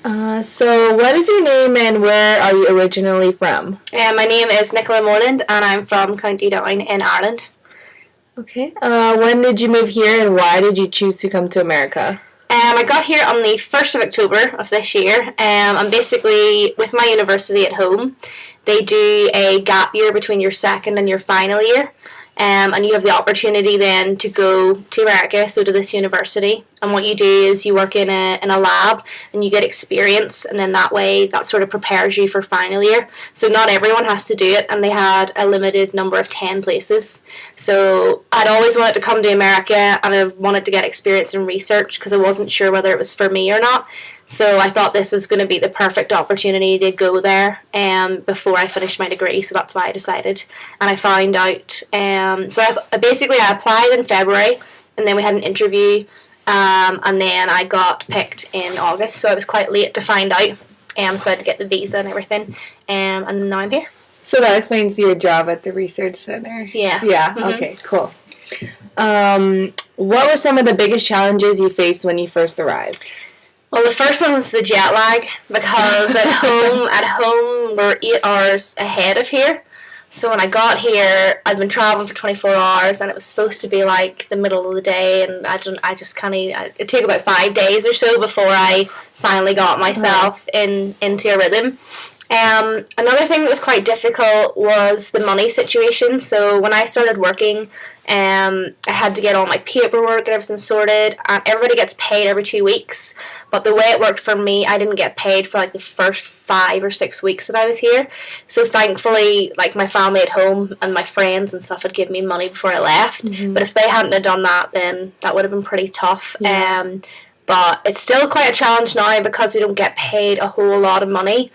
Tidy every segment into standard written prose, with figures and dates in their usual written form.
So what is your name and where are you originally from? My name is Nicole Moreland and I'm from County Down in Ireland. Okay. When did you move here and why did you choose to come to America? I got here on the 1st of October of this year. I'm basically, with my university at home, they do a gap year between your second and your final year. And you have the opportunity then to go to America, so to this university. And what you do is you work in a lab and you get experience, and then that way that sort of prepares you for final year. So not everyone has to do it, and they had a limited number of 10 places. So I'd always wanted to come to America, and I wanted to get experience in research because I wasn't sure whether it was for me or not. So I thought this was going to be the perfect opportunity to go there before I finished my degree. So that's why I decided. And I found out. So I applied in February, and then we had an interview, and then I got picked in August. So I was quite late to find out. So I had to get the visa and everything. And now I'm here. So that explains your job at the research center. Yeah. Yeah. Mm-hmm. Okay. Cool. What were some of the biggest challenges you faced when you first arrived? Well, the first one was the jet lag because at home we're 8 hours ahead of here. So when I got here, I'd been traveling for 24 hours, and it was supposed to be like the middle of the day, and it took about 5 days or so before I finally got myself into a rhythm. Another thing that was quite difficult was the money situation. So when I started working, I had to get all my paperwork and everything sorted, and everybody gets paid every 2 weeks. But the way it worked for me, I didn't get paid for like the first 5 or 6 weeks that I was here. So thankfully, like my family at home and my friends and stuff would give me money before I left. Mm-hmm. But if they hadn't have done that, then that would have been pretty tough. Yeah. But it's still quite a challenge now because we don't get paid a whole lot of money.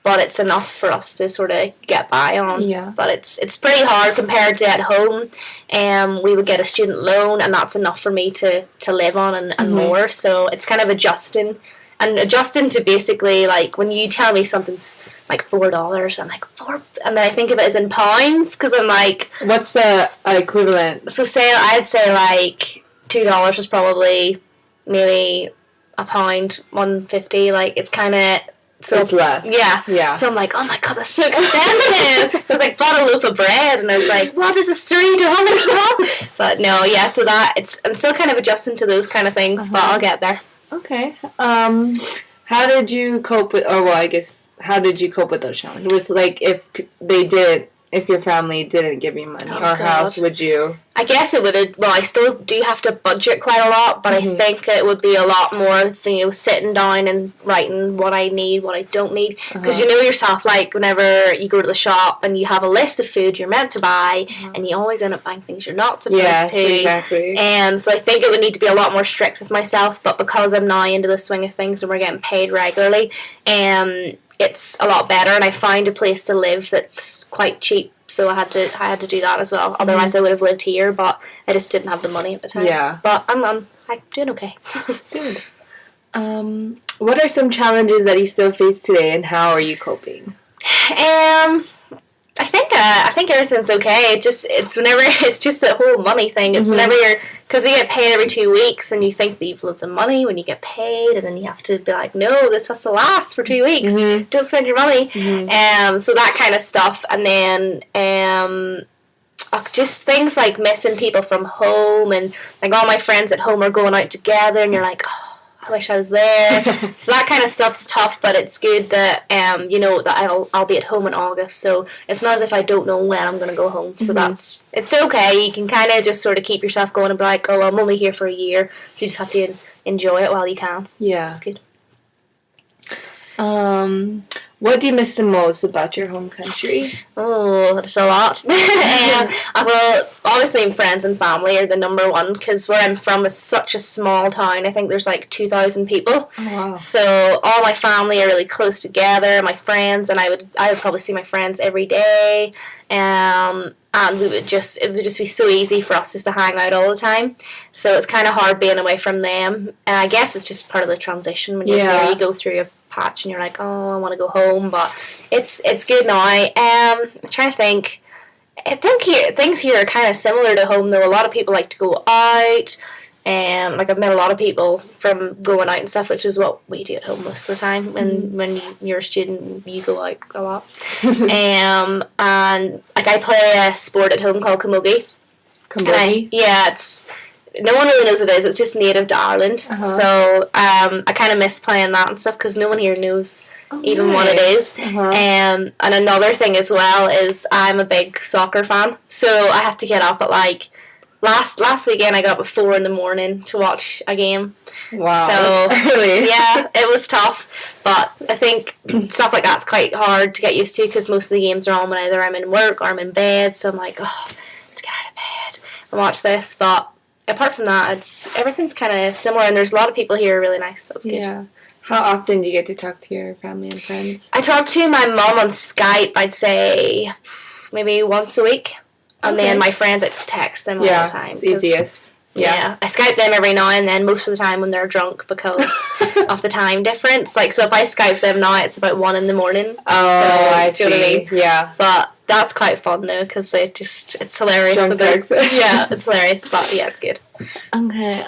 But it's enough for us to sort of get by on. Yeah. But it's pretty hard compared to at home. We would get a student loan, and that's enough for me to live on and more. So it's kind of adjusting to basically, like, when you tell me something's like $4, I'm like, $4, and then I think of it as in pounds because I'm like, what's the equivalent? So I'd say like $2 was probably maybe a pound, $1.50. Like it's kind of. So it's less. Yeah. So I'm like, oh my god, that's so expensive. So I like bought a loaf of bread, and I was like, what is this $3? But no, yeah. So I'm still kind of adjusting to those kind of things, but I'll get there. Okay. How did you cope with? How did you cope with those challenges? Was like if your family didn't give you money, how else would you? I guess it would. Well, I still do have to budget quite a lot, but I think it would be a lot more, sitting down and writing what I need, what I don't need. Because you know yourself, like whenever you go to the shop and you have a list of food you're meant to buy, and you always end up buying things you're not supposed to. Exactly. So I think it would need to be a lot more strict with myself. But because I'm now into the swing of things and we're getting paid regularly, it's a lot better, and I found a place to live that's quite cheap. So I had to do that as well. Otherwise, I would have lived here, but I just didn't have the money at the time. Yeah. But I'm doing okay. Good. What are some challenges that you still face today, and how are you coping? I think everything's okay. It's just the whole money thing. It's whenever because we get paid every 2 weeks, and you think that you've loads of money when you get paid, and then you have to be like, no, this has to last for 2 weeks. Don't spend your money. So that kind of stuff, and then just things like missing people from home, and like all my friends at home are going out together, and you're like, oh, I wish I was there. So that kind of stuff's tough, but it's good that that I'll be at home in August, so it's not as if I don't know when I'm going to go home. So it's okay. You can kind of just sort of keep yourself going and be like, oh, I'm only here for a year, so you just have to enjoy it while you can. Yeah, it's good. What do you miss the most about your home country? Oh, there's a lot. Well, obviously friends and family are the number one, because where I'm from is such a small town. I think there's like 2,000 people. Oh, wow. So all my family are really close together, my friends, and I would probably see my friends every day. And it would just be so easy for us just to hang out all the time. So it's kind of hard being away from them. And I guess it's just part of the transition when you're here. You go through a patch and you're like, oh, I want to go home, but it's good now. I'm trying to think. I think things here are kind of similar to home, though. A lot of people like to go out. Like I've met a lot of people from going out and stuff, which is what we do at home most of the time. When you're a student, you go out a lot. And like I play a sport at home called camogie. Camogie? Yeah, it's no one really knows what it is. It's just native to Ireland. So I kind of miss playing that and stuff because no one here knows even what it is. And another thing as well is I'm a big soccer fan, so I have to get up at like last weekend I got up at 4 a.m. to watch a game. Wow. So really? Yeah, it was tough, but I think stuff like that's quite hard to get used to because most of the games are on when either I'm in work or I'm in bed, so I'm like, oh, to get out of bed and watch this. But apart from that, everything's kind of similar, and there's a lot of people here who are really nice, so it's good. Yeah. How often do you get to talk to your family and friends? I talk to my mom on Skype, I'd say maybe once a week. And then my friends, I just text them all the time. It's easiest. Yeah. I Skype them every now and then, most of the time when they're drunk because of the time difference. Like, so if I Skype them now, it's about 1 a.m. Oh, so, I see. Do you know what I mean? Yeah. But that's quite fun, though, because it's hilarious. Drunk text. Yeah, it's hilarious, but yeah, it's good. Okay.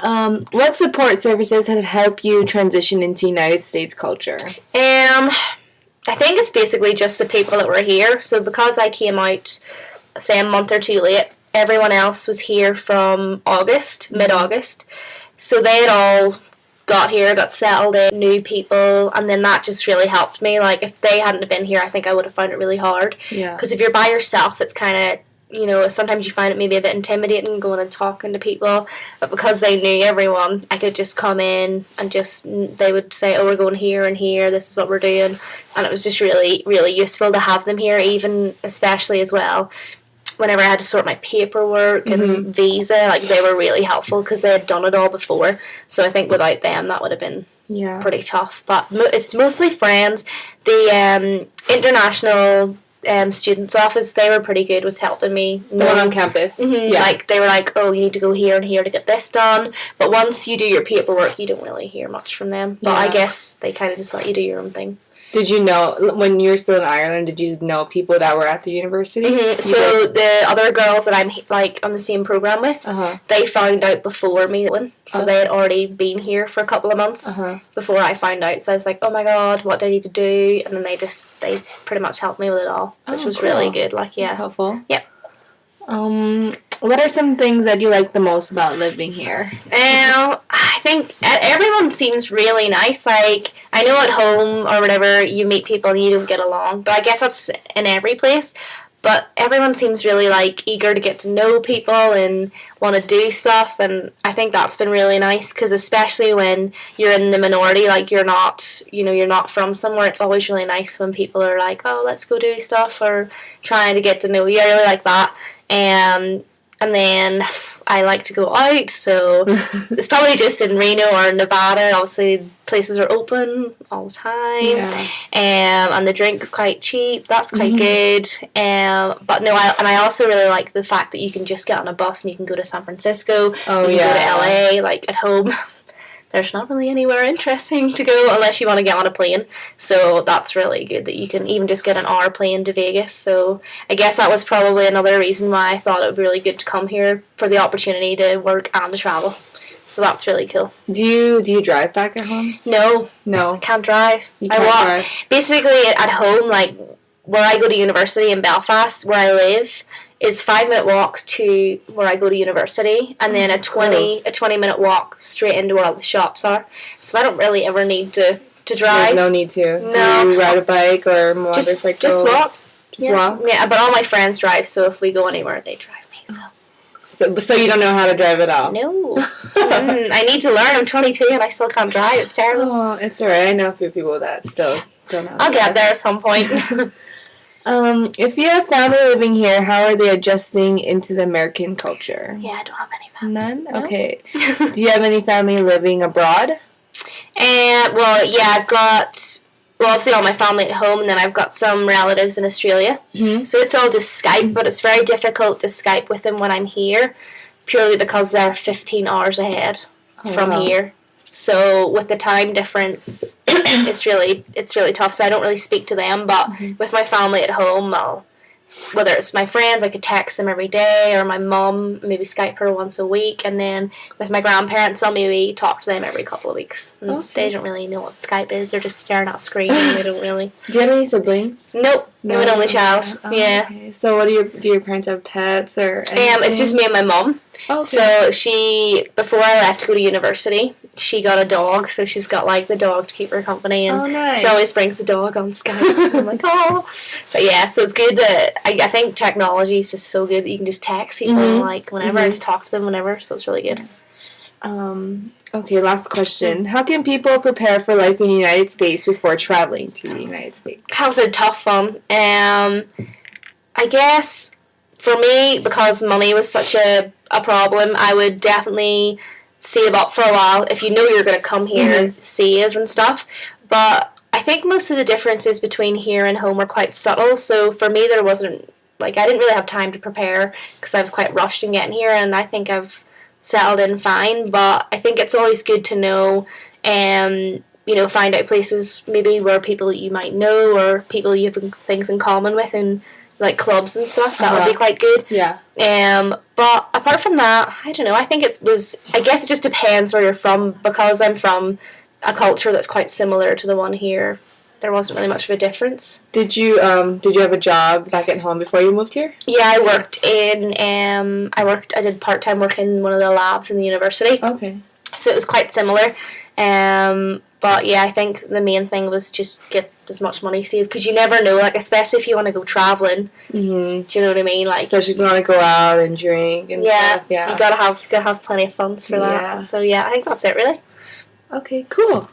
What support services have helped you transition into United States culture? I think it's basically just the people that were here. So because I came out, say, a month or two late, everyone else was here from August, mid-August. So they had all got here, got settled in, new people, and then that just really helped me. Like, if they hadn't been here, I think I would have found it really hard. Yeah. Because if you're by yourself, it's kind of, you know, sometimes you find it maybe a bit intimidating going and talking to people. But because they knew everyone, I could just come in and they would say, oh, we're going here and here, this is what we're doing. And it was just really, really useful to have them here, even especially as well. Whenever I had to sort my paperwork and visa, like, they were really helpful because they had done it all before. So I think without them, that would have been pretty tough. But it's mostly friends. The international students' office, they were pretty good with helping me. The one on campus. Yeah. Like, they were like, oh, you need to go here and here to get this done. But once you do your paperwork, you don't really hear much from them. But I guess they kind of just let you do your own thing. Did you know, when you were still in Ireland, did you know people that were at the university? So the other girls that I'm, like, on the same program with, they found out before me. So they had already been here for a couple of months before I found out. So I was like, oh my god, what do I need to do? And then they pretty much helped me with it all, which was really good. Like, yeah. That's helpful. Yeah. What are some things that you like the most about living here? I think everyone seems really nice. Like, I know at home or whatever, you meet people and you don't get along, but I guess that's in every place. But everyone seems really, like, eager to get to know people and want to do stuff, and I think that's been really nice, because especially when you're in the minority, like, you're not from somewhere, it's always really nice when people are like, oh, let's go do stuff, or trying to get to know you. I really like that. And then I like to go out, so it's probably just in Reno or Nevada. Obviously, places are open all the time, and the drink's quite cheap. That's quite good. But no, I also really like the fact that you can just get on a bus and you can go to San Francisco. You can go to LA. Like, at home, there's not really anywhere interesting to go unless you want to get on a plane. So that's really good that you can even just get an hour plane to Vegas. So I guess that was probably another reason why I thought it would be really good to come here, for the opportunity to work and to travel. So that's really cool. Do you drive back at home? No. No. I can't drive. You can't drive. Basically, at home, like, where I go to university in Belfast, where I live, is 5-minute walk to where I go to university, and then a 20-minute walk straight into where all the shops are. So I don't really ever need to drive. There's no need to. No. Do you ride a bike or motorcycle? Just walk. Just walk? Yeah, but all my friends drive, so if we go anywhere, they drive me. So you don't know how to drive at all? No. I need to learn. I'm 22 and I still can't drive. It's terrible. Oh, it's alright. I know a few people that still don't know. I'll get there at some point. If you have family living here, how are they adjusting into the American culture? Yeah, I don't have any family. None? No. Okay. Do you have any family living abroad? Well, yeah, I've got, obviously all my family at home, and then I've got some relatives in Australia. So it's all just Skype, but it's very difficult to Skype with them when I'm here, purely because they're 15 hours ahead from here. So with the time difference, it's really tough. So I don't really speak to them, but with my family at home, I'll whether it's my friends, I could text them every day, or my mum, maybe Skype her once a week, and then with my grandparents, I'll maybe talk to them every couple of weeks. And they don't really know what Skype is. They're just staring at a screen, and they don't really... Do you have any siblings? Nope. No, I'm an only child. Yeah. Okay. So what do your parents have pets or anything? It's just me and my mum. Okay. So she, before I left to go to university, she got a dog, so she's got like the dog to keep her company, and nice. She always brings the dog on Skype. I'm like, oh, but yeah, so it's good that I think technology is just so good that you can just text people like whenever, and just talk to them whenever. So it's really good. Okay, last question. How can people prepare for life in the United States before traveling to the United States? That was a tough one. I guess for me, because money was such a problem, I would definitely save up for a while if you know you're going to come here, save and stuff. But I think most of the differences between here and home are quite subtle. So for me, there wasn't, like, I didn't really have time to prepare because I was quite rushed in getting here, and I think I've settled in fine. But I think it's always good to know, you know, find out places maybe where people you might know or people you have things in common with, and like clubs and stuff. That would be quite good. Yeah. But apart from that, I don't know. I think I guess it just depends where you're from. Because I'm from a culture that's quite similar to the one here, there wasn't really much of a difference. Did you have a job back at home before you moved here? Yeah, I worked in I did part-time work in one of the labs in the university. Okay. So it was quite similar. But yeah, I think the main thing was just get as much money saved, because you never know, like, especially if you want to go traveling. Do you know what I mean? Like, especially if you want to go out and drink and stuff. Yeah, you gotta have plenty of funds for that. So yeah, I think that's it really. Okay, cool.